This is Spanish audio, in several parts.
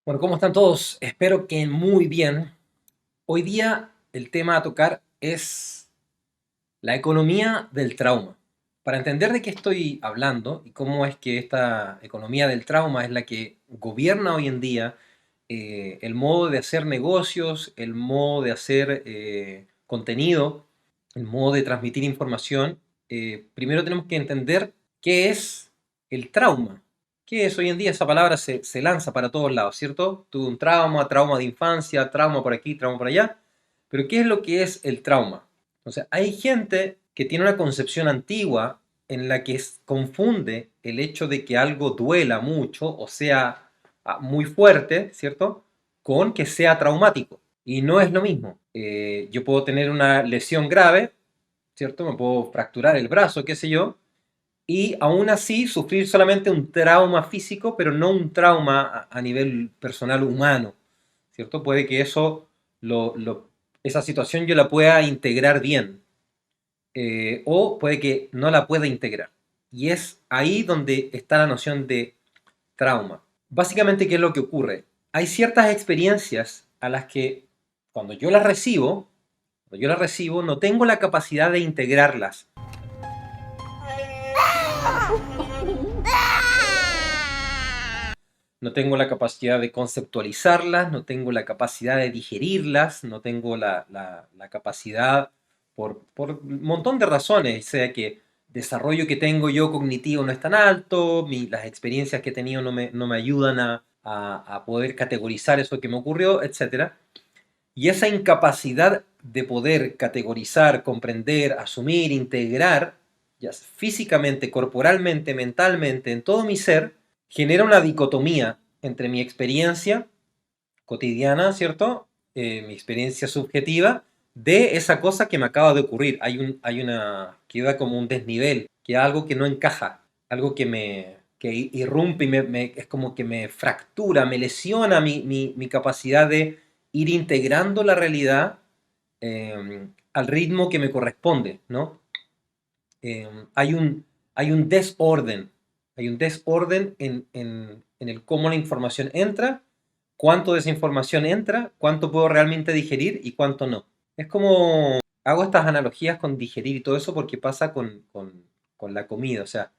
Bueno, ¿cómo están todos? Espero que muy bien. Hoy día el tema a tocar es la economía del trauma. Para entender de qué estoy hablando y cómo es que esta economía del trauma es la que gobierna hoy en día el modo de hacer negocios, el modo de hacer contenido, el modo de transmitir información, primero tenemos que entender qué es el trauma. ¿Qué es hoy en día? Esa palabra se lanza para todos lados, ¿cierto? Tuve un trauma, trauma de infancia, trauma por aquí, trauma por allá. Pero ¿qué es lo que es el trauma? O sea, hay gente que tiene una concepción antigua en la que confunde el hecho de que algo duela mucho o sea muy fuerte, ¿cierto? Con que sea traumático. Y no es lo mismo. Yo puedo tener una lesión grave, ¿cierto? Me puedo fracturar el brazo, qué sé yo, y aún así sufrir solamente un trauma físico, pero no un trauma a nivel personal humano, ¿cierto? Puede que esa situación yo la pueda integrar bien, o puede que no la pueda integrar. Y es ahí donde está la noción de trauma. Básicamente, ¿qué es lo que ocurre? Hay ciertas experiencias a las que cuando yo las recibo, no tengo la capacidad de integrarlas. No tengo la capacidad de conceptualizarlas, no tengo la capacidad de digerirlas, no tengo la capacidad por un montón de razones, o sea que desarrollo que tengo yo cognitivo no es tan alto, las experiencias que he tenido no me ayudan a poder categorizar eso que me ocurrió, etc. Y esa incapacidad de poder categorizar, comprender, asumir, integrar, ya físicamente, corporalmente, mentalmente, en todo mi ser, genera una dicotomía entre mi experiencia cotidiana, ¿cierto? Mi experiencia subjetiva de esa cosa que me acaba de ocurrir. Queda como un desnivel, queda algo que no encaja, algo que irrumpe y es como que me fractura, me lesiona mi capacidad de ir integrando la realidad al ritmo que me corresponde, ¿no? Eh, hay un, hay un desorden en el cómo la información entra, cuánto de esa información entra, cuánto puedo realmente digerir y cuánto no. Es como, hago estas analogías con digerir y todo eso porque pasa con la comida, o sea,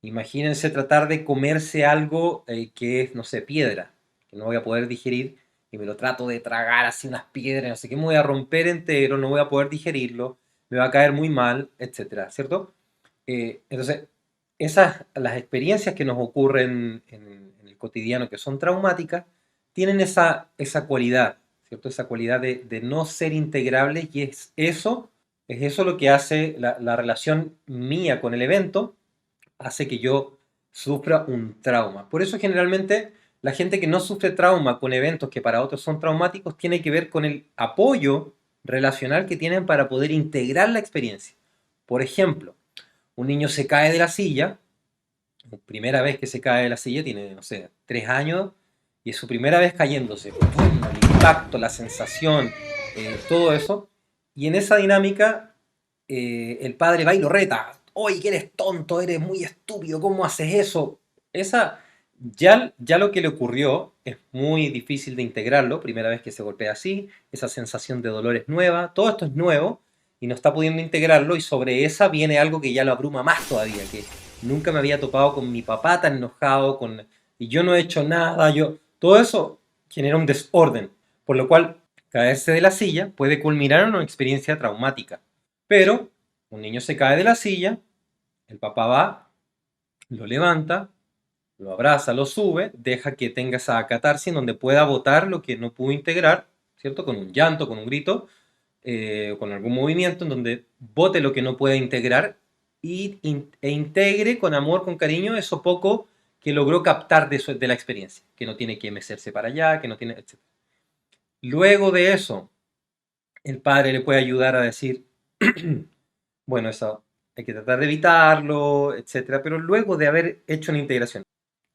imagínense tratar de comerse algo que es, no sé, piedra, que no voy a poder digerir y me lo trato de tragar así unas piedras, no sé qué, me voy a romper entero, no voy a poder digerirlo, me va a caer muy mal, etcétera, ¿cierto? Entonces, las experiencias que nos ocurren en el cotidiano que son traumáticas, tienen esa cualidad, ¿cierto? Esa cualidad de no ser integrables y es eso lo que hace la relación mía con el evento, hace que yo sufra un trauma. Por eso generalmente la gente que no sufre trauma con eventos que para otros son traumáticos tiene que ver con el apoyo relacional que tienen para poder integrar la experiencia. Por ejemplo, un niño se cae de la silla, primera vez que se cae de la silla, tiene, no sé, 3 años, y es su primera vez cayéndose. ¡Pum! El impacto, la sensación, todo eso. Y en esa dinámica, el padre va y lo reta. Oye, que eres tonto, eres muy estúpido, ¿cómo haces eso? Esa, ya lo que le ocurrió es muy difícil de integrarlo, primera vez que se golpea así, esa sensación de dolor es nueva, todo esto es nuevo y no está pudiendo integrarlo y sobre esa viene algo que ya lo abruma más todavía, que nunca me había topado con mi papá tan enojado, y yo no he hecho nada, todo eso genera un desorden, por lo cual caerse de la silla puede culminar en una experiencia traumática. Pero un niño se cae de la silla, el papá va, lo levanta, lo abraza, lo sube, deja que tenga esa catarsis en donde pueda botar lo que no pudo integrar, ¿cierto? Con un llanto, con un grito, con algún movimiento en donde bote lo que no puede integrar e integre con amor, con cariño, eso poco que logró captar de la experiencia, que no tiene que mecerse para allá, que no tiene, etc. Luego de eso, el padre le puede ayudar a decir, bueno, eso hay que tratar de evitarlo, etcétera, pero luego de haber hecho una integración.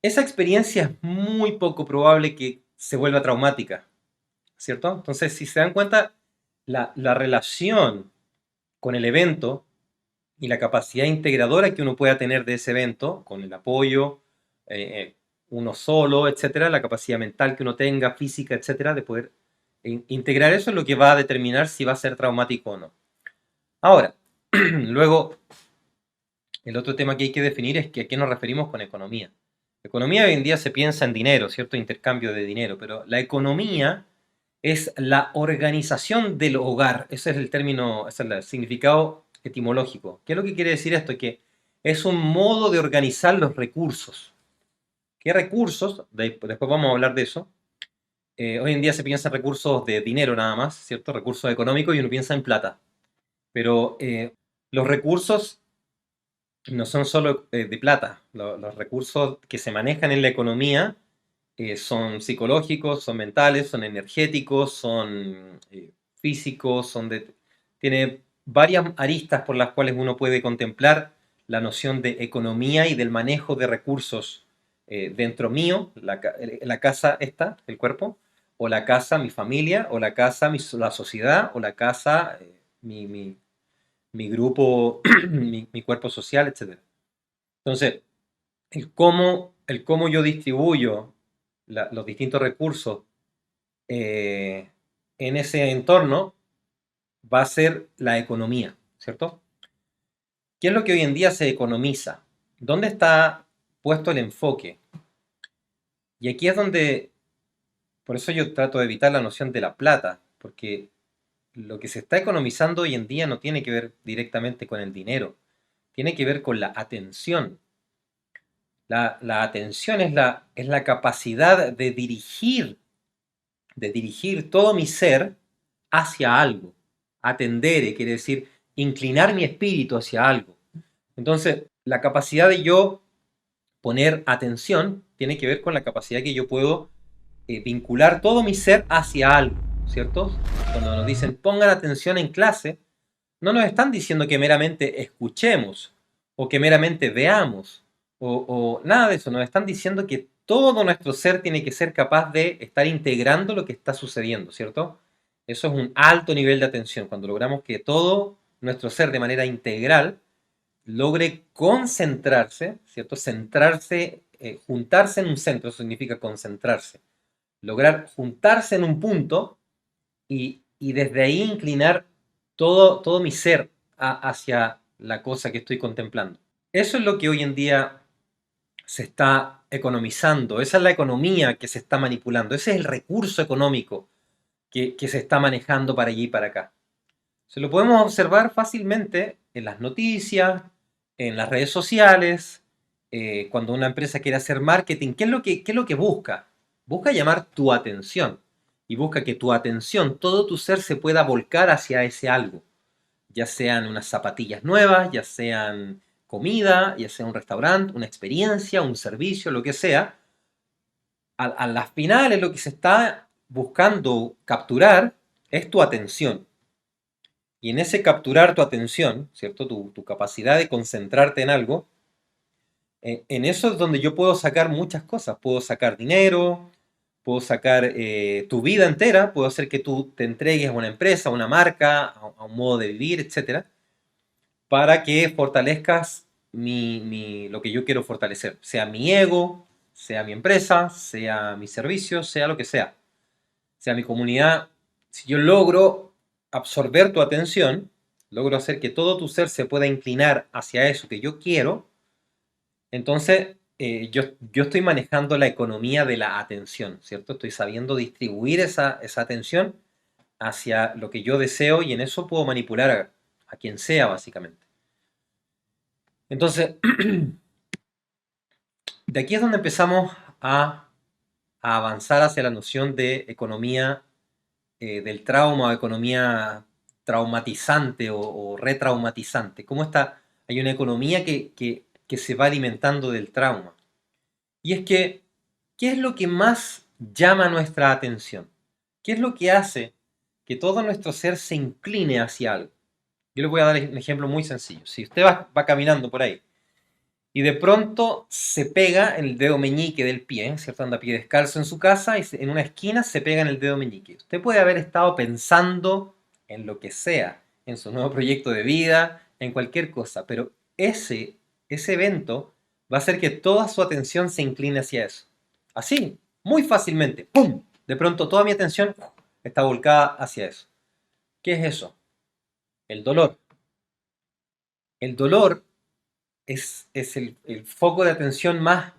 Esa experiencia es muy poco probable que se vuelva traumática, ¿cierto? Entonces, si se dan cuenta, la relación con el evento y la capacidad integradora que uno pueda tener de ese evento, con el apoyo, eh, uno solo, etcétera, la capacidad mental que uno tenga, física, etcétera, de poder integrar eso es lo que va a determinar si va a ser traumático o no. Ahora, luego, el otro tema que hay que definir es que a qué nos referimos con economía. Economía hoy en día se piensa en dinero, ¿cierto? Intercambio de dinero, pero la economía es la organización del hogar. Ese es el término, ese es el significado etimológico. ¿Qué es lo que quiere decir esto? Que es un modo de organizar los recursos. ¿Qué recursos? Después vamos a hablar de eso. Hoy en día se piensa en recursos de dinero nada más, ¿cierto? Recursos económicos y uno piensa en plata. Pero los recursos no son solo de plata. Los recursos que se manejan en la economía son psicológicos, son mentales, son energéticos, son físicos, tiene varias aristas por las cuales uno puede contemplar la noción de economía y del manejo de recursos dentro mío, la casa esta, el cuerpo, o la casa, mi familia, o la casa, la sociedad, o la casa, mi grupo, mi cuerpo social, etc. Entonces, el cómo yo distribuyo los distintos recursos eh, en ese entorno va a ser la economía, ¿cierto? ¿Qué es lo que hoy en día se economiza? ¿Dónde está puesto el enfoque? Y aquí es donde, por eso yo trato de evitar la noción de la plata, porque lo que se está economizando hoy en día no tiene que ver directamente con el dinero, tiene que ver con la atención. La atención es la capacidad de dirigir todo mi ser hacia algo. Atender, quiere decir inclinar mi espíritu hacia algo. Entonces, la capacidad de yo poner atención tiene que ver con la capacidad que yo puedo vincular todo mi ser hacia algo, ¿cierto? Cuando nos dicen pongan atención en clase, no nos están diciendo que meramente escuchemos o que meramente veamos o nada de eso. Nos están diciendo que todo nuestro ser tiene que ser capaz de estar integrando lo que está sucediendo, ¿cierto? Eso es un alto nivel de atención. Cuando logramos que todo nuestro ser de manera integral logre concentrarse, ¿cierto? Centrarse, juntarse en un centro, eso significa concentrarse. Lograr juntarse en un punto y desde ahí inclinar todo mi ser hacia la cosa que estoy contemplando. Eso es lo que hoy en día se está economizando, esa es la economía que se está manipulando, ese es el recurso económico que se está manejando para allí y para acá. Se lo podemos observar fácilmente en las noticias, en las redes sociales, cuando una empresa quiere hacer marketing. ¿Qué es lo que busca? Busca llamar tu atención y busca que tu atención, todo tu ser se pueda volcar hacia ese algo, ya sean unas zapatillas nuevas, ya sean comida, ya sea un restaurante, una experiencia, un servicio, lo que sea. A las finales lo que se está buscando capturar es tu atención. Y en ese capturar tu atención, ¿cierto? Tu capacidad de concentrarte en algo, en eso es donde yo puedo sacar muchas cosas. Puedo sacar dinero, puedo sacar tu vida entera, puedo hacer que tú te entregues a una empresa, a una marca, a un modo de vivir, etcétera, para que fortalezcas lo que yo quiero fortalecer. Sea mi ego, sea mi empresa, sea mi servicio, sea lo que sea mi comunidad. Si yo logro absorber tu atención, logro hacer que todo tu ser se pueda inclinar hacia eso que yo quiero, entonces yo estoy manejando la economía de la atención, ¿cierto? Estoy sabiendo distribuir esa atención hacia lo que yo deseo y en eso puedo manipular a quien sea, básicamente. Entonces, de aquí es donde empezamos a avanzar hacia la noción de economía del trauma o economía traumatizante o retraumatizante. ¿Cómo está? Hay una economía que se va alimentando del trauma. Y es que, ¿qué es lo que más llama nuestra atención? ¿Qué es lo que hace que todo nuestro ser se incline hacia algo? Yo les voy a dar un ejemplo muy sencillo. Si usted va caminando por ahí y de pronto se pega en el dedo meñique del pie, ¿cierto? Anda a pie descalzo en su casa y en una esquina se pega en el dedo meñique. Usted puede haber estado pensando en lo que sea, en su nuevo proyecto de vida, en cualquier cosa, pero ese evento va a hacer que toda su atención se incline hacia eso. Así, muy fácilmente, ¡pum! De pronto toda mi atención está volcada hacia eso. ¿Qué es eso? El dolor. El dolor es el foco de atención más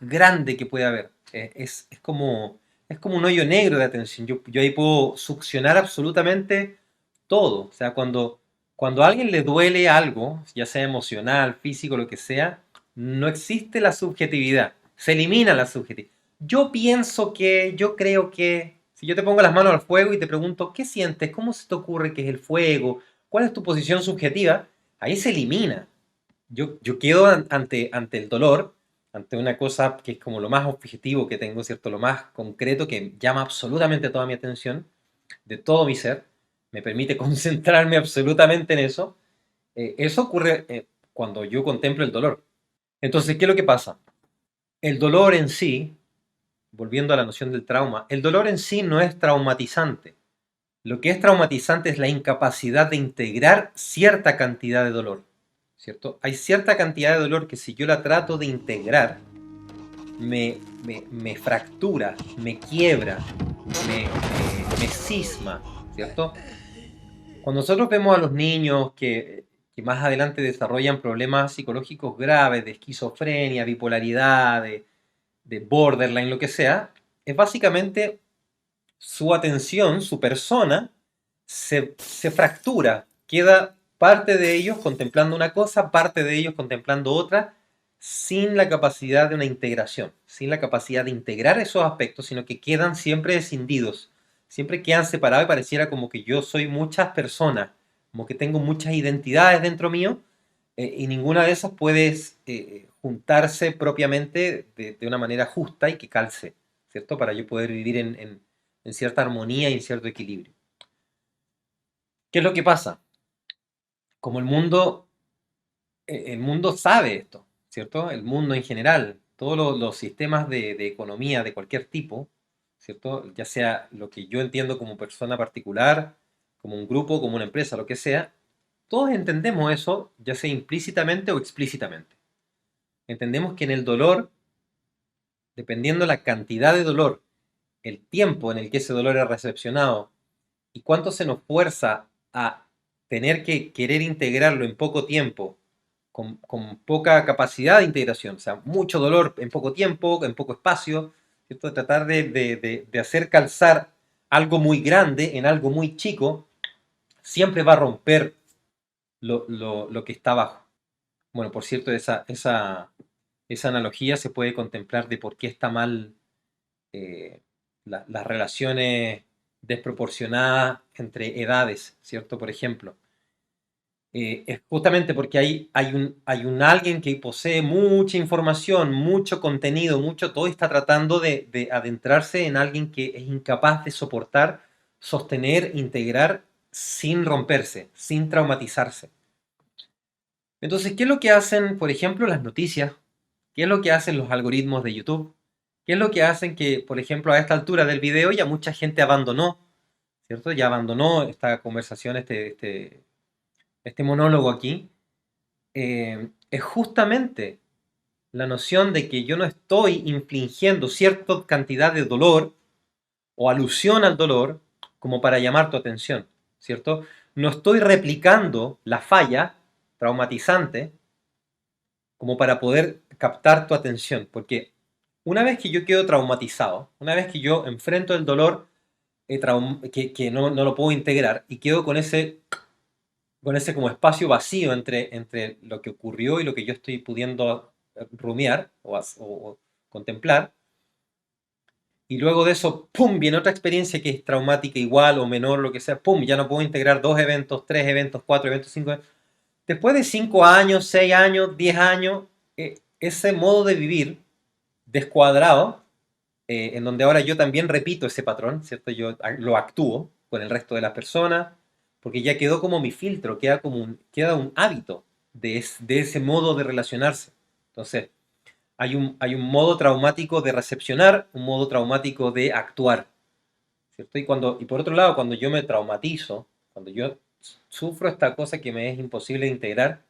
grande que puede haber. Es como un hoyo negro de atención. Yo ahí puedo succionar absolutamente todo. O sea, cuando a alguien le duele algo, ya sea emocional, físico, lo que sea, no existe la subjetividad. Se elimina la subjetividad. Yo pienso que, yo creo que, si yo te pongo las manos al fuego y te pregunto, ¿qué sientes? ¿Cómo se te ocurre que es el fuego? ¿Cuál es tu posición subjetiva? Ahí se elimina. Yo quedo ante el dolor, ante una cosa que es como lo más objetivo que tengo, ¿cierto? Lo más concreto que llama absolutamente toda mi atención, de todo mi ser, me permite concentrarme absolutamente en eso. Eso ocurre cuando yo contemplo el dolor. Entonces, ¿qué es lo que pasa? El dolor en sí, volviendo a la noción del trauma, el dolor en sí no es traumatizante. Lo que es traumatizante es la incapacidad de integrar cierta cantidad de dolor, ¿cierto? Hay cierta cantidad de dolor que si yo la trato de integrar, me fractura, me quiebra, me cisma, ¿cierto? Cuando nosotros vemos a los niños que más adelante desarrollan problemas psicológicos graves, de esquizofrenia, bipolaridad, de borderline, lo que sea, es básicamente su atención, su persona, se fractura. Queda parte de ellos contemplando una cosa, parte de ellos contemplando otra, sin la capacidad de una integración, sin la capacidad de integrar esos aspectos, sino que quedan siempre escindidos, siempre quedan separados y pareciera como que yo soy muchas personas, como que tengo muchas identidades dentro mío, y ninguna de esas puede juntarse propiamente de una manera justa y que calce, ¿cierto? Para yo poder vivir en cierta armonía y en cierto equilibrio. ¿Qué es lo que pasa? Como el mundo sabe esto, ¿cierto? El mundo en general, todos los sistemas de economía de cualquier tipo, ¿cierto? Ya sea lo que yo entiendo como persona particular, como un grupo, como una empresa, lo que sea, todos entendemos eso, ya sea implícitamente o explícitamente. Entendemos que en el dolor, dependiendo la cantidad de dolor, el tiempo en el que ese dolor es recepcionado y cuánto se nos fuerza a tener que querer integrarlo en poco tiempo, con poca capacidad de integración, o sea, mucho dolor en poco tiempo, en poco espacio, ¿cierto? Tratar de hacer calzar algo muy grande en algo muy chico, siempre va a romper lo que está abajo. Bueno, por cierto, esa analogía se puede contemplar de por qué está mal las relaciones desproporcionadas entre edades, ¿cierto? Por ejemplo, es justamente porque hay un alguien que posee mucha información, mucho contenido, mucho todo, y está tratando de adentrarse en alguien que es incapaz de soportar, sostener, integrar sin romperse, sin traumatizarse. Entonces, ¿qué es lo que hacen, por ejemplo, las noticias? ¿Qué es lo que hacen los algoritmos de YouTube? ¿Qué es lo que hacen que, por ejemplo, a esta altura del video ya mucha gente abandonó, ¿cierto? Ya abandonó esta conversación, este monólogo aquí. Es justamente la noción de que yo no estoy infligiendo cierta cantidad de dolor o alusión al dolor como para llamar tu atención, ¿cierto? No estoy replicando la falla traumatizante como para poder captar tu atención, porque una vez que yo quedo traumatizado, una vez que yo enfrento el dolor que no lo puedo integrar y quedo con ese como espacio vacío entre lo que ocurrió y lo que yo estoy pudiendo rumiar o contemplar, y luego de eso, ¡pum!, viene otra experiencia que es traumática igual o menor, lo que sea, ¡pum!, ya no puedo integrar 2 eventos, 3 eventos, 4 eventos, 5 eventos. Después de 5 años, 6 años, 10 años, ese modo de vivir descuadrado, en donde ahora yo también repito ese patrón, ¿cierto? Yo lo actúo con el resto de las personas, porque ya quedó como mi filtro, queda un hábito de ese modo de relacionarse. Entonces, hay un modo traumático de recepcionar, un modo traumático de actuar, ¿cierto? Y por otro lado, cuando yo me traumatizo, cuando yo sufro esta cosa que me es imposible de integrar,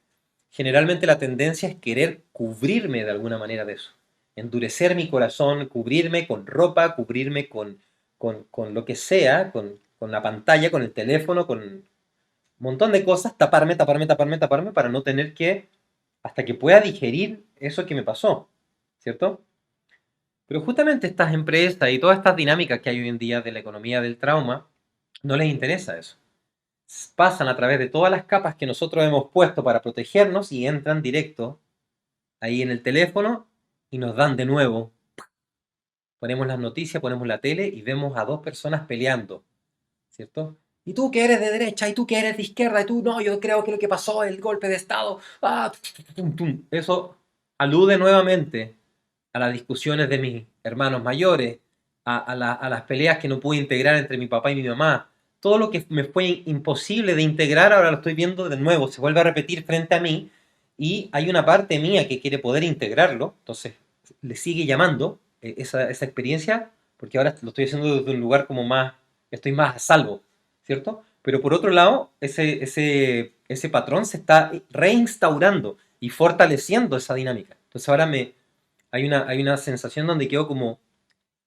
generalmente la tendencia es querer cubrirme de alguna manera de eso. endurecer mi corazón, cubrirme con ropa, cubrirme con lo que sea, con la pantalla, con el teléfono, con un montón de cosas, taparme, taparme, taparme, taparme para no tener que, hasta que pueda digerir eso que me pasó, ¿cierto? Pero justamente estas empresas y todas estas dinámicas que hay hoy en día de la economía del trauma, no les interesa eso. Pasan a través de todas las capas que nosotros hemos puesto para protegernos y entran directo ahí en el teléfono y nos dan de nuevo. Ponemos las noticias, ponemos la tele y vemos a dos personas peleando, ¿cierto? Y tú que eres de derecha, y tú que eres de izquierda, y tú, no, yo creo que lo que pasó es el golpe de Estado. Ah, tum, tum. Eso alude nuevamente a las discusiones de mis hermanos mayores, a las peleas que no pude integrar entre mi papá y mi mamá. Todo lo que me fue imposible de integrar, ahora lo estoy viendo de nuevo, se vuelve a repetir frente a mí, y hay una parte mía que quiere poder integrarlo, entonces le sigue llamando esa experiencia, porque ahora lo estoy haciendo desde un lugar como más, estoy más a salvo, ¿cierto? Pero por otro lado, ese patrón se está reinstaurando y fortaleciendo esa dinámica. Entonces ahora hay una sensación donde quedo como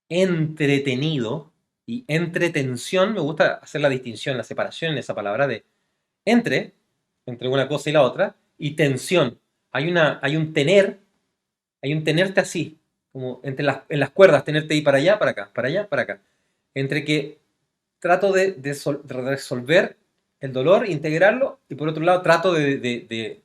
entretenido, y entretención, me gusta hacer la distinción, la separación en esa palabra de entre, entre una cosa y la otra, y tensión. Hay un tener, hay un tenerte así, como en las cuerdas, tenerte ahí para allá, para acá, para allá, para acá. Entre que trato de resolver el dolor, integrarlo, y por otro lado trato de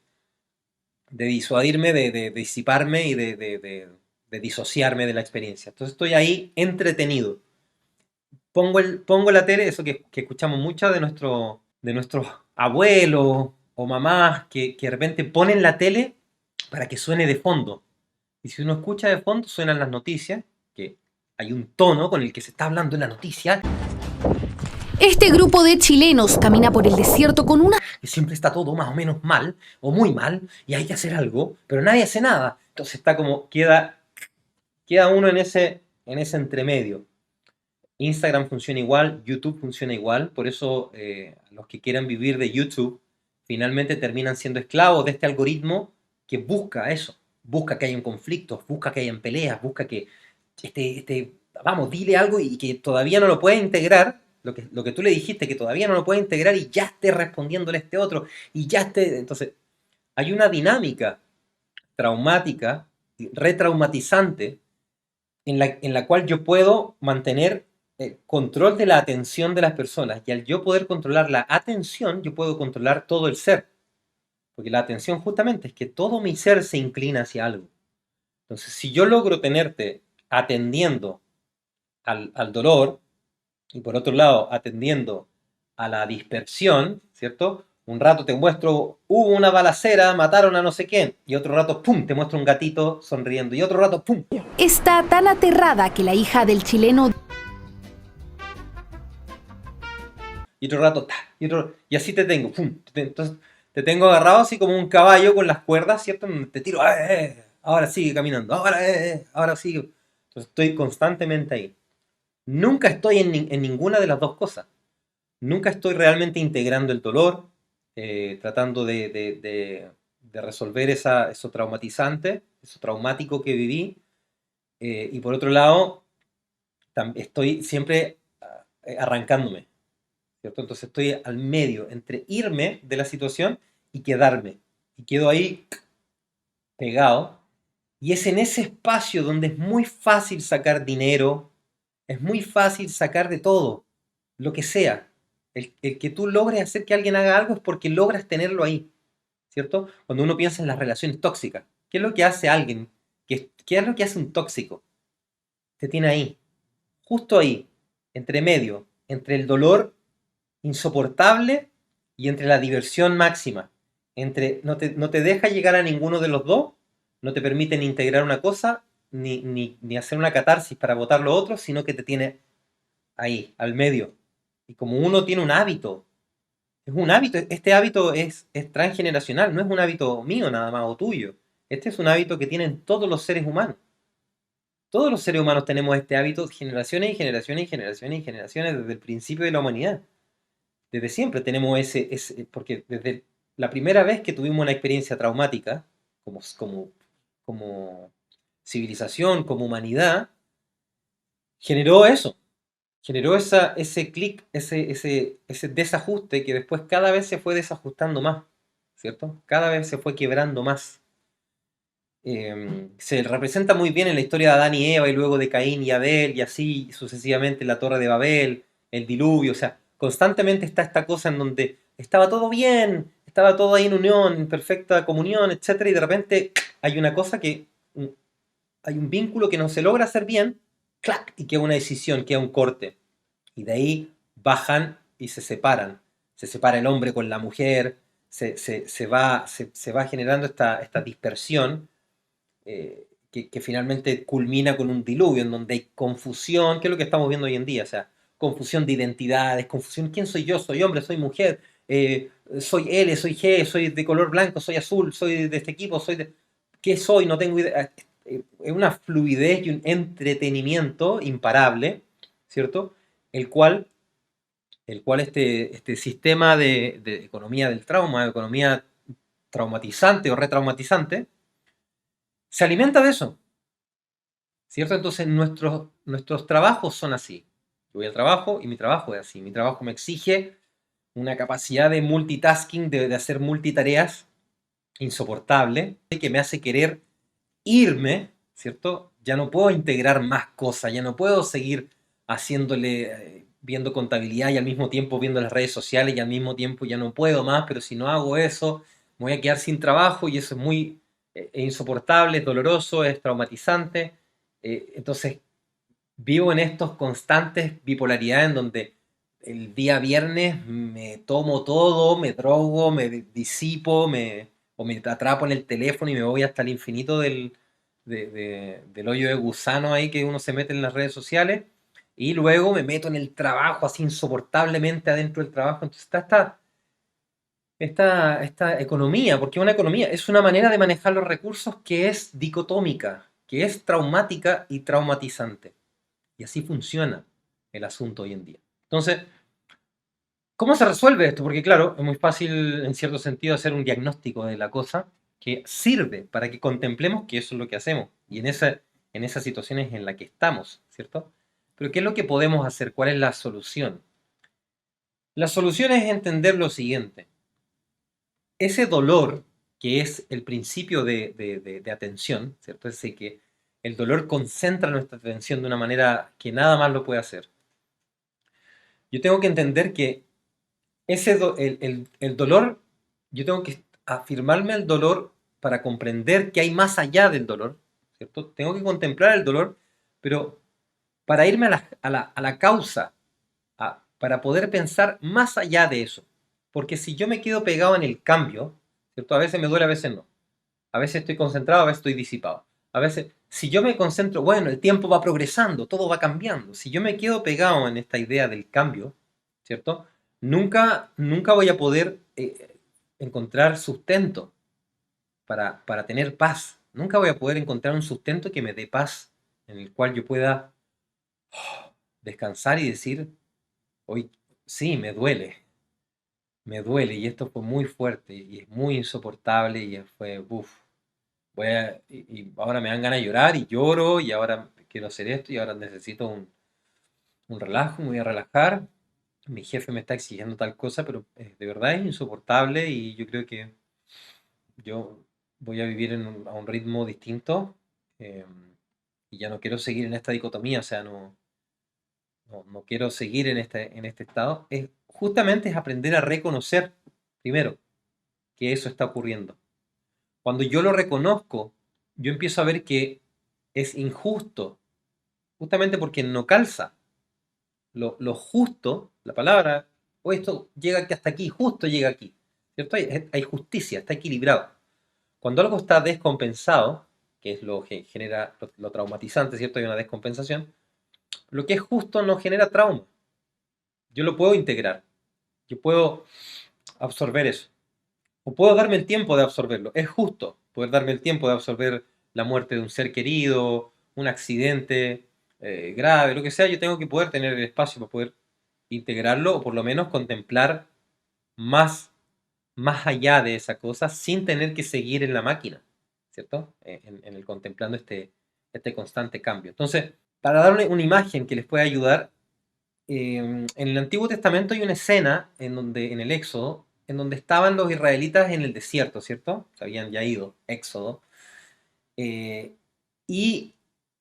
disuadirme, de disiparme y de disociarme de la experiencia. Entonces estoy ahí entretenido. Pongo la tele, eso que escuchamos mucho de nuestros abuelos o mamás que de repente ponen la tele para que suene de fondo. Y si uno escucha de fondo, suenan las noticias, que hay un tono con el que se está hablando en la noticia, Este grupo de chilenos camina por el desierto con una que siempre está todo más o menos mal, o muy mal, y hay que hacer algo, pero nadie hace nada. Entonces está como, queda uno en ese entremedio. Instagram funciona igual, YouTube funciona igual, por eso los que quieran vivir de YouTube finalmente terminan siendo esclavos de este algoritmo que busca eso, busca que hayan conflictos, busca que hayan peleas, busca que, vamos, dile algo y que todavía no lo puede integrar, lo que tú le dijiste, que todavía no lo puede integrar y ya esté respondiéndole a este otro, y ya esté, entonces, hay una dinámica traumática, retraumatizante, en la cual yo puedo mantener control de la atención de las personas. Y al yo poder controlar la atención, yo puedo controlar todo el ser. Porque la atención justamente es que todo mi ser se inclina hacia algo. Entonces, si yo logro tenerte atendiendo al dolor y por otro lado atendiendo a la dispersión, ¿cierto? Un rato te muestro, hubo una balacera, mataron a no sé quién, y otro rato, ¡pum!, te muestro un gatito sonriendo, y otro rato, ¡pum!, está tan aterrada que la hija del chileno y otro rato, ta, y así te tengo, ¡pum! Entonces te tengo agarrado así como un caballo con las cuerdas, ¿cierto? Te tiro, ahora sigue caminando, ahora sigue. Entonces estoy constantemente ahí. Nunca estoy en ninguna de las dos cosas. Nunca estoy realmente integrando el dolor, tratando de resolver eso traumatizante, eso traumático que viví. Y por otro lado, estoy siempre arrancándome, ¿cierto? Entonces estoy al medio entre irme de la situación y quedarme. Y quedo ahí pegado. Y es en ese espacio donde es muy fácil sacar dinero, es muy fácil sacar de todo, lo que sea. El que tú logres hacer que alguien haga algo es porque logras tenerlo ahí, ¿cierto? Cuando uno piensa en las relaciones tóxicas, ¿qué es lo que hace alguien? ¿Qué es lo que hace un tóxico? Te tiene ahí, justo ahí, entre medio, entre el dolor insoportable y entre la diversión máxima. Entre no te deja llegar a ninguno de los dos, no te permite ni integrar una cosa, ni hacer una catarsis para botar lo otro, sino que te tiene ahí, al medio. Y como uno tiene un hábito, es un hábito, este hábito es transgeneracional, no es un hábito mío nada más o tuyo. Este es un hábito que tienen todos los seres humanos. Todos los seres humanos tenemos este hábito generaciones y generaciones y generaciones y generaciones desde el principio de la humanidad. Desde siempre tenemos porque desde la primera vez que tuvimos una experiencia traumática, como, como civilización, como humanidad, generó eso. Generó ese clic, ese desajuste que después cada vez se fue desajustando más, ¿cierto? Cada vez se fue quebrando más. Se representa muy bien en la historia de Adán y Eva y luego de Caín y Abel y así sucesivamente la Torre de Babel, el diluvio, o sea, constantemente está esta cosa en donde estaba todo bien, estaba todo ahí en unión, en perfecta comunión, etcétera, y de repente hay una cosa que, hay un vínculo que no se logra hacer bien, ¡clac! Y queda una decisión, queda un corte. Y de ahí bajan y se separan. Se separa el hombre con la mujer, se va generando esta dispersión que finalmente culmina con un diluvio en donde hay confusión, que es lo que estamos viendo hoy en día, o sea, confusión de identidades, confusión, ¿quién soy yo? ¿Soy hombre? ¿Soy mujer? ¿Soy L? ¿Soy G? ¿Soy de color blanco? ¿Soy azul? ¿Soy de este equipo? ¿Soy de... ¿Qué soy? No tengo idea. Es una fluidez y un entretenimiento imparable, ¿cierto? El cual, este sistema de economía del trauma, de economía traumatizante o retraumatizante, se alimenta de eso, ¿cierto? Entonces nuestros trabajos son así. Yo voy al trabajo y mi trabajo es así. Mi trabajo me exige una capacidad de multitasking, de hacer multitareas insoportable, que me hace querer irme, ¿cierto? Ya no puedo integrar más cosas, ya no puedo seguir haciéndole, viendo contabilidad y al mismo tiempo viendo las redes sociales y al mismo tiempo ya no puedo más, pero si no hago eso, me voy a quedar sin trabajo y eso es muy insoportable, es doloroso, es traumatizante. Entonces, vivo en estos constantes bipolaridades en donde el día viernes me tomo todo, me drogo, me disipo, o me atrapo en el teléfono y me voy hasta el infinito del hoyo de gusano ahí que uno se mete en las redes sociales. Y luego me meto en el trabajo así insoportablemente adentro del trabajo. Entonces está esta economía, porque una economía es una manera de manejar los recursos que es dicotómica, que es traumática y traumatizante. Y así funciona el asunto hoy en día. Entonces, ¿cómo se resuelve esto? Porque claro, es muy fácil en cierto sentido hacer un diagnóstico de la cosa que sirve para que contemplemos que eso es lo que hacemos y en esas situaciones en las que estamos, ¿cierto? Pero ¿qué es lo que podemos hacer? ¿Cuál es la solución? La solución es entender lo siguiente. Ese dolor, que es el principio de atención, ¿cierto? Es decir, que el dolor concentra nuestra atención de una manera que nada más lo puede hacer. Yo tengo que entender que el dolor, yo tengo que afirmarme al dolor para comprender que hay más allá del dolor, ¿cierto? Tengo que contemplar el dolor, pero para irme a la causa, para poder pensar más allá de eso. Porque si yo me quedo pegado en el cambio, ¿cierto? A veces me duele, a veces no. A veces estoy concentrado, a veces estoy disipado. A veces, si yo me concentro, bueno, el tiempo va progresando, todo va cambiando. Si yo me quedo pegado en esta idea del cambio, ¿cierto? Nunca voy a poder encontrar sustento para tener paz. Nunca voy a poder encontrar un sustento que me dé paz, en el cual yo pueda descansar y decir, hoy sí, me duele y esto fue muy fuerte y es muy insoportable y fue, uff, y ahora me dan ganas de llorar y lloro y ahora quiero hacer esto y ahora necesito un relajo, me voy a relajar. Mi jefe me está exigiendo tal cosa, pero de verdad es insoportable y yo creo que yo voy a vivir a un ritmo distinto eh, y ya no quiero seguir en esta dicotomía, o sea, no quiero seguir en este estado. Justamente es aprender a reconocer primero que eso está ocurriendo. Cuando yo lo reconozco, yo empiezo a ver que es injusto, justamente porque no calza. Lo justo, la palabra, o esto llega hasta aquí, justo llega aquí. ¿Cierto? Hay justicia, está equilibrado. Cuando algo está descompensado, que es lo que genera lo traumatizante, ¿cierto? Hay una descompensación. Lo que es justo no genera trauma. Yo lo puedo integrar. Yo puedo absorber eso. O puedo darme el tiempo de absorberlo. Es justo poder darme el tiempo de absorber la muerte de un ser querido, un accidente grave, lo que sea. Yo tengo que poder tener el espacio para poder integrarlo o por lo menos contemplar más, más allá de esa cosa sin tener que seguir en la máquina, ¿cierto? En el contemplando este constante cambio. Entonces, para darle una imagen que les pueda ayudar, en el Antiguo Testamento hay una escena en el Éxodo, en donde estaban los israelitas en el desierto, ¿cierto? Se habían ya ido, Éxodo. Y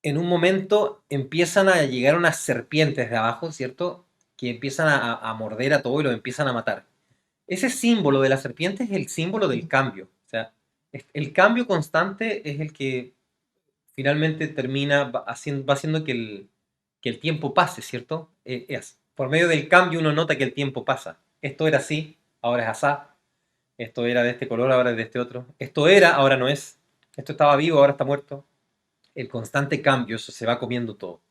en un momento empiezan a llegar unas serpientes de abajo, ¿cierto? Que empiezan a morder a todo y los empiezan a matar. Ese símbolo de la serpiente es el símbolo del cambio. O sea, el cambio constante es el que finalmente va haciendo que el tiempo pase, ¿cierto? Por medio del cambio uno nota que el tiempo pasa. Esto era así, ahora es asá. Esto era de este color, ahora es de este otro. Esto era, ahora no es. Esto estaba vivo, ahora está muerto. El constante cambio, eso se va comiendo todo.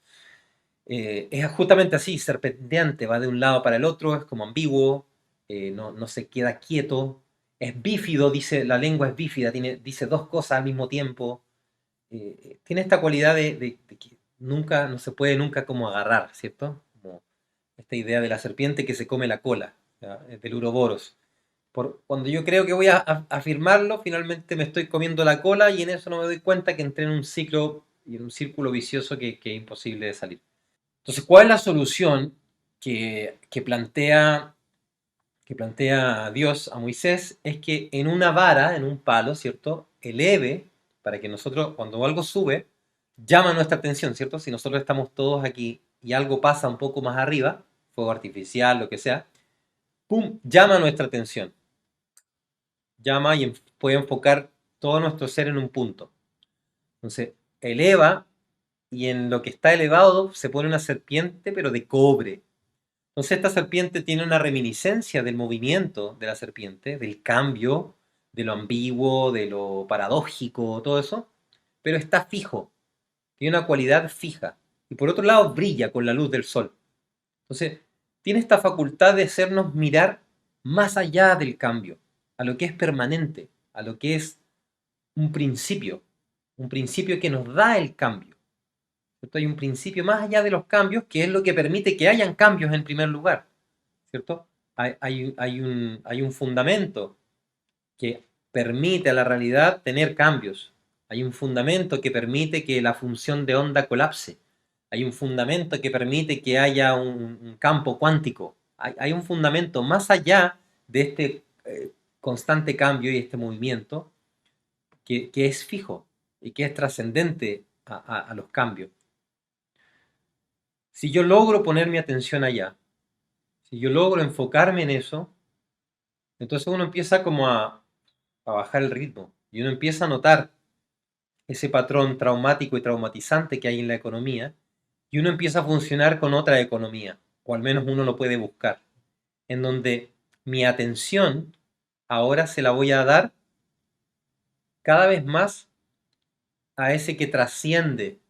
Es justamente así, serpenteante, va de un lado para el otro, es como ambiguo, no se queda quieto, es bífido, dice, la lengua es bífida, dice dos cosas al mismo tiempo. Tiene esta cualidad de que nunca, no se puede nunca como agarrar, ¿cierto? Como esta idea de la serpiente que se come la cola, ¿ya? Del uroboros. Cuando yo creo que voy a afirmarlo, finalmente me estoy comiendo la cola y en eso no me doy cuenta que entré en un ciclo y en un círculo vicioso que es imposible de salir. Entonces, ¿cuál es la solución que plantea Dios a Moisés? Es que en una vara, en un palo, ¿cierto? Eleve, para que nosotros, cuando algo sube, llama nuestra atención, ¿cierto? Si nosotros estamos todos aquí y algo pasa un poco más arriba, fuego artificial, lo que sea, ¡pum! Llama nuestra atención. Llama y puede enfocar todo nuestro ser en un punto. Entonces, eleva y en lo que está elevado se pone una serpiente, pero de cobre. Entonces esta serpiente tiene una reminiscencia del movimiento de la serpiente, del cambio, de lo ambiguo, de lo paradójico, todo eso, pero está fijo, tiene una cualidad fija. Y por otro lado brilla con la luz del sol. Entonces tiene esta facultad de hacernos mirar más allá del cambio, a lo que es permanente, a lo que es un principio que nos da el cambio. ¿Cierto? Hay un principio más allá de los cambios que es lo que permite que hayan cambios en primer lugar. ¿Cierto? Hay un fundamento que permite a la realidad tener cambios. Hay un fundamento que permite que la función de onda colapse. Hay un fundamento que permite que haya un campo cuántico. Hay un fundamento más allá de este constante cambio y este movimiento que es fijo y que es trascendente a los cambios. Si yo logro poner mi atención allá, si yo logro enfocarme en eso, entonces uno empieza como a bajar el ritmo y uno empieza a notar ese patrón traumático y traumatizante que hay en la economía y uno empieza a funcionar con otra economía, o al menos uno lo puede buscar, en donde mi atención ahora se la voy a dar cada vez más a ese que trasciende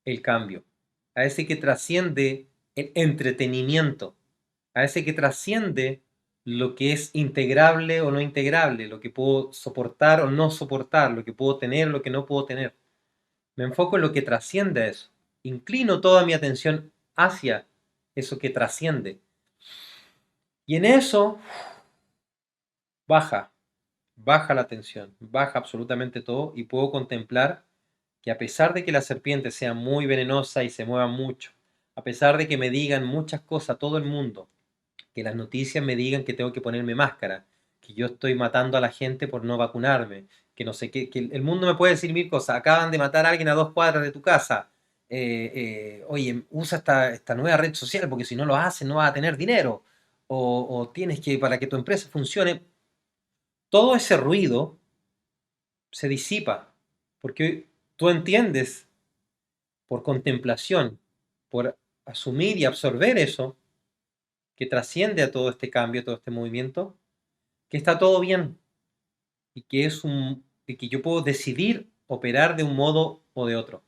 el cambio, a ese que trasciende el entretenimiento, a ese que trasciende lo que es integrable o no integrable, lo que puedo soportar o no soportar, lo que puedo tener o lo que no puedo tener. Me enfoco en lo que trasciende a eso. Inclino toda mi atención hacia eso que trasciende. Y en eso baja la atención, baja absolutamente todo y puedo contemplar que a pesar de que la serpiente sea muy venenosa y se mueva mucho, a pesar de que me digan muchas cosas todo el mundo, que las noticias me digan que tengo que ponerme máscara, que yo estoy matando a la gente por no vacunarme, que no sé qué, que el mundo me puede decir mil cosas, acaban de matar a alguien a 2 cuadras de tu casa, oye, usa esta nueva red social porque si no lo haces no vas a tener dinero, o tienes que, para que tu empresa funcione, todo ese ruido se disipa, porque tú entiendes por contemplación, por asumir y absorber eso, que trasciende a todo este cambio, todo este movimiento, que está todo bien y y que yo puedo decidir operar de un modo o de otro.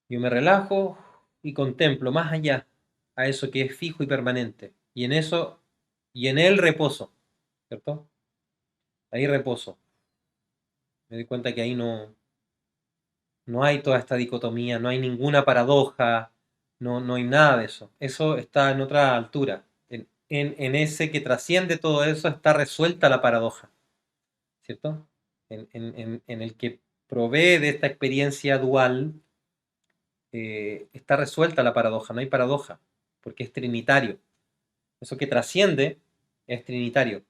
Yo me relajo y contemplo más allá a eso que es fijo y permanente. Y en eso, y en él reposo, ¿cierto? Ahí reposo. Me doy cuenta que ahí no hay toda esta dicotomía, no hay ninguna paradoja, no hay nada de eso. Eso está en otra altura. En ese que trasciende todo eso está resuelta la paradoja, ¿cierto? En el que provee de esta experiencia dual, está resuelta la paradoja, no hay paradoja, porque es trinitario. Eso que trasciende es trinitario,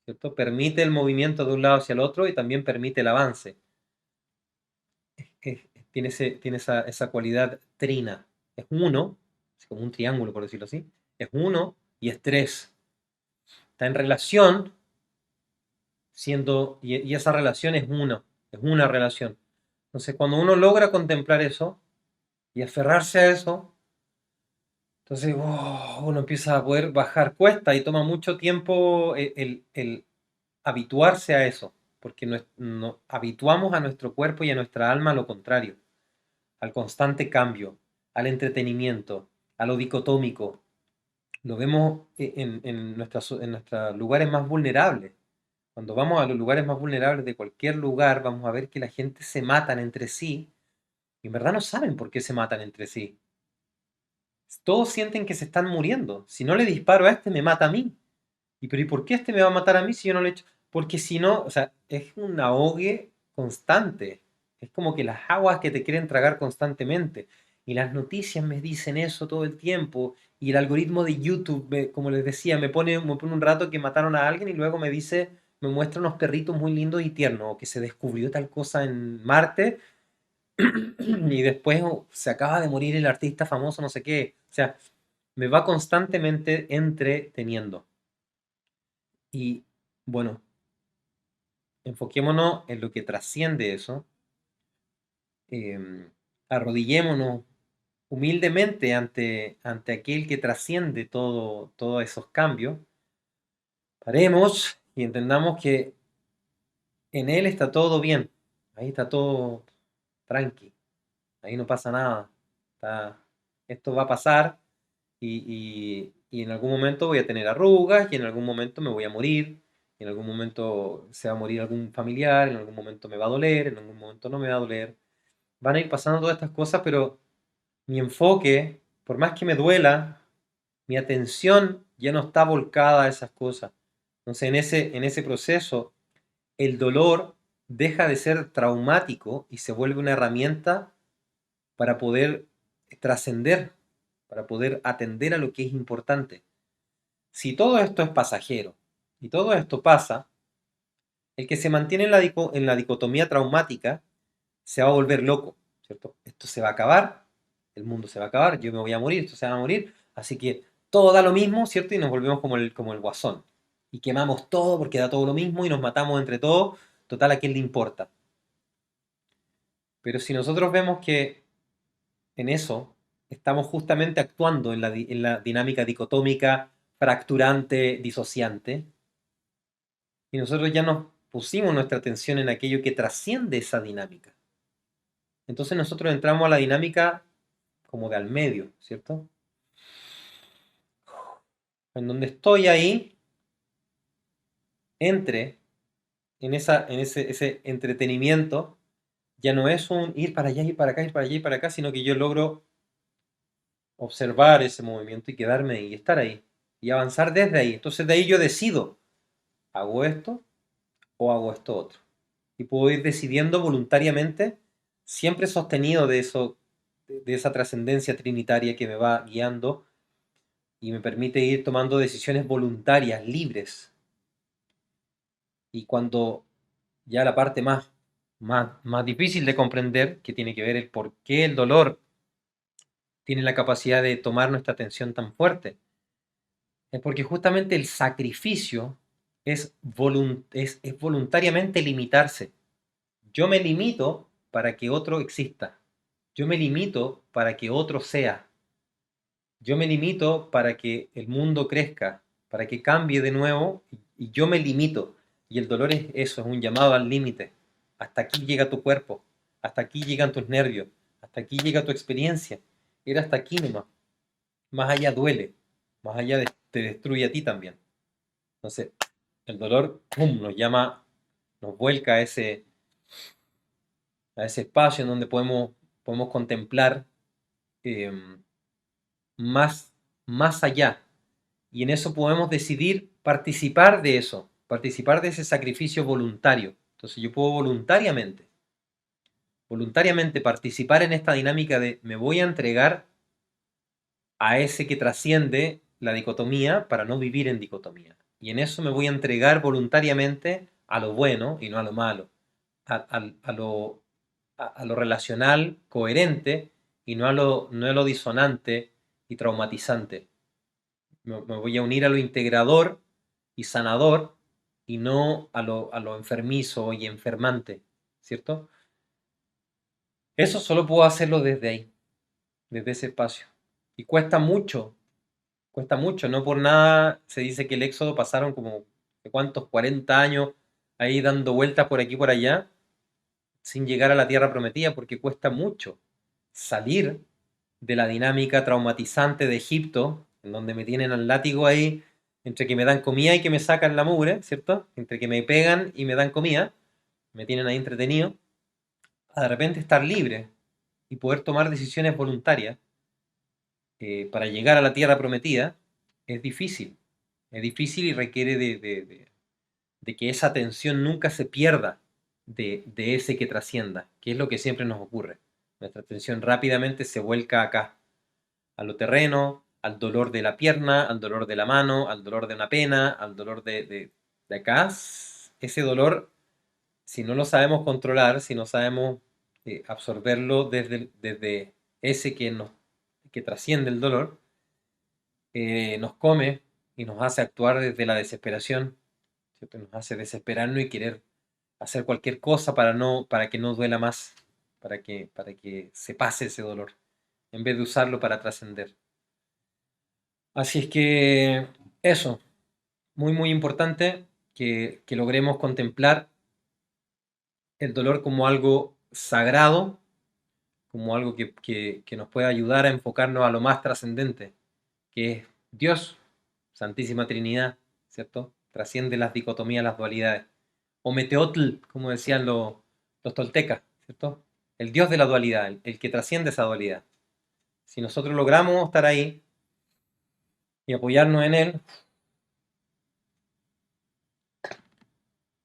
¿cierto? Permite el movimiento de un lado hacia el otro y también permite el avance. Tiene esa cualidad trina. Es uno, es como un triángulo, por decirlo así. Es uno y es tres. Está en relación, y esa relación es uno, es una relación. Entonces, cuando uno logra contemplar eso y aferrarse a eso, entonces uno empieza a poder bajar cuesta y toma mucho tiempo el habituarse a eso, porque habituamos a nuestro cuerpo y a nuestra alma a lo contrario, al constante cambio, al entretenimiento, a lo dicotómico. Lo vemos en nuestros lugares más vulnerables. Cuando vamos a los lugares más vulnerables de cualquier lugar, vamos a ver que la gente se matan entre sí y en verdad no saben por qué se matan entre sí. Todos sienten que se están muriendo. Si no le disparo a este, me mata a mí. ¿Y por qué este me va a matar a mí si yo no le echo? Porque si no, o sea, es un ahogue constante. Es como que las aguas que te quieren tragar constantemente. Y las noticias me dicen eso todo el tiempo. Y el algoritmo de YouTube, como les decía, me pone un rato que mataron a alguien y luego me muestra unos perritos muy lindos y tiernos. O que se descubrió tal cosa en Marte y después se acaba de morir el artista famoso, no sé qué. O sea, me va constantemente entreteniendo. Y bueno, enfoquémonos en lo que trasciende eso. Arrodillémonos humildemente ante aquel que trasciende todos esos cambios. Paremos y entendamos que en él está todo bien. Ahí está todo tranqui. Ahí no pasa nada. Esto va a pasar y en algún momento voy a tener arrugas y en algún momento me voy a morir. En algún momento se va a morir algún familiar, en algún momento me va a doler, en algún momento no me va a doler. Van a ir pasando todas estas cosas, pero mi enfoque, por más que me duela, mi atención ya no está volcada a esas cosas. Entonces, en ese proceso, el dolor deja de ser traumático y se vuelve una herramienta para poder trascender, para poder atender a lo que es importante. Si todo esto es pasajero y todo esto pasa, el que se mantiene en la dicotomía traumática se va a volver loco, ¿cierto? Esto se va a acabar, el mundo se va a acabar, yo me voy a morir, esto se va a morir, así que todo da lo mismo, ¿cierto? Y nos volvemos como el guasón. Y quemamos todo porque da todo lo mismo y nos matamos entre todos, total, ¿a quién le importa? Pero si nosotros vemos que en eso estamos justamente actuando en la dinámica dicotómica, fracturante, disociante, y nosotros ya nos pusimos nuestra atención en aquello que trasciende esa dinámica. Entonces nosotros entramos a la dinámica como de al medio, ¿cierto? En donde estoy ahí, en ese entretenimiento, ya no es un ir para allá, ir para acá, ir para allá, ir para acá, sino que yo logro observar ese movimiento y quedarme ahí, y estar ahí, y avanzar desde ahí. Entonces de ahí yo decido, ¿hago esto o hago esto otro? Y puedo ir decidiendo voluntariamente, siempre sostenido de eso, de esa trascendencia trinitaria que me va guiando y me permite ir tomando decisiones voluntarias, libres. Y cuando ya la parte más difícil de comprender, que tiene que ver el por qué el dolor tiene la capacidad de tomar nuestra atención tan fuerte, es porque justamente el sacrificio es voluntariamente limitarse. Yo me limito para que otro exista. Yo me limito para que otro sea. Yo me limito para que el mundo crezca, para que cambie de nuevo, y yo me limito. Y el dolor es eso, es un llamado al límite. Hasta aquí llega tu cuerpo, hasta aquí llegan tus nervios, hasta aquí llega tu experiencia. Era hasta aquí nomás. Más allá duele, más allá te destruye a ti también. Entonces, el dolor, ¡pum!, nos llama, nos vuelca a ese espacio en donde podemos contemplar eh, más, más allá. Y en eso podemos decidir participar de eso, participar de ese sacrificio voluntario. Entonces yo puedo voluntariamente. voluntariamente participar en esta dinámica de me voy a entregar a ese que trasciende la dicotomía para no vivir en dicotomía. Y en eso me voy a entregar voluntariamente a lo bueno y no a lo malo, a lo relacional coherente y no a lo disonante y traumatizante. Me voy a unir a lo integrador y sanador y no a lo enfermizo y enfermante, ¿cierto? Eso solo puedo hacerlo desde ahí, desde ese espacio. Y cuesta mucho, no por nada se dice que el éxodo pasaron como, ¿de cuántos? 40 años ahí dando vueltas por aquí y por allá, sin llegar a la tierra prometida, porque cuesta mucho salir de la dinámica traumatizante de Egipto, en donde me tienen al látigo ahí, entre que me dan comida y que me sacan la mugre, ¿cierto? Entre que me pegan y me dan comida, me tienen ahí entretenido, a de repente estar libre y poder tomar decisiones voluntarias para llegar a la tierra prometida, es difícil. Es difícil y requiere de que esa atención nunca se pierda de ese que trascienda, que es lo que siempre nos ocurre. Nuestra atención rápidamente se vuelca acá, a lo terreno, al dolor de la pierna, al dolor de la mano, al dolor de una pena, al dolor de acá. Ese dolor, si no lo sabemos controlar, si no sabemos absorberlo desde ese que trasciende el dolor, nos come y nos hace actuar desde la desesperación, ¿cierto? Nos hace desesperarnos y querer hacer cualquier cosa para que no duela más, para que se pase ese dolor, en vez de usarlo para trascender. Así es que eso, muy muy importante que logremos contemplar el dolor como algo sagrado, como algo que nos puede ayudar a enfocarnos a lo más trascendente, que es Dios, Santísima Trinidad, ¿cierto? Trasciende las dicotomías, las dualidades. O Meteotl, como decían los toltecas, ¿cierto? El Dios de la dualidad, el que trasciende esa dualidad. Si nosotros logramos estar ahí y apoyarnos en Él,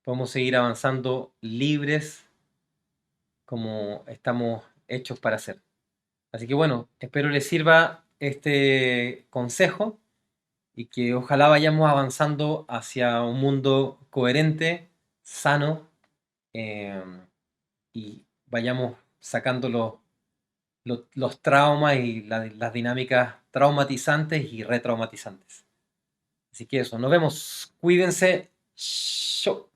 podemos seguir avanzando libres como estamos hechos para ser. Así que bueno, espero les sirva este consejo y que ojalá vayamos avanzando hacia un mundo coherente, sano, eh, y vayamos sacando los traumas y las dinámicas traumatizantes y retraumatizantes. Así que eso, nos vemos. Cuídense. Chau.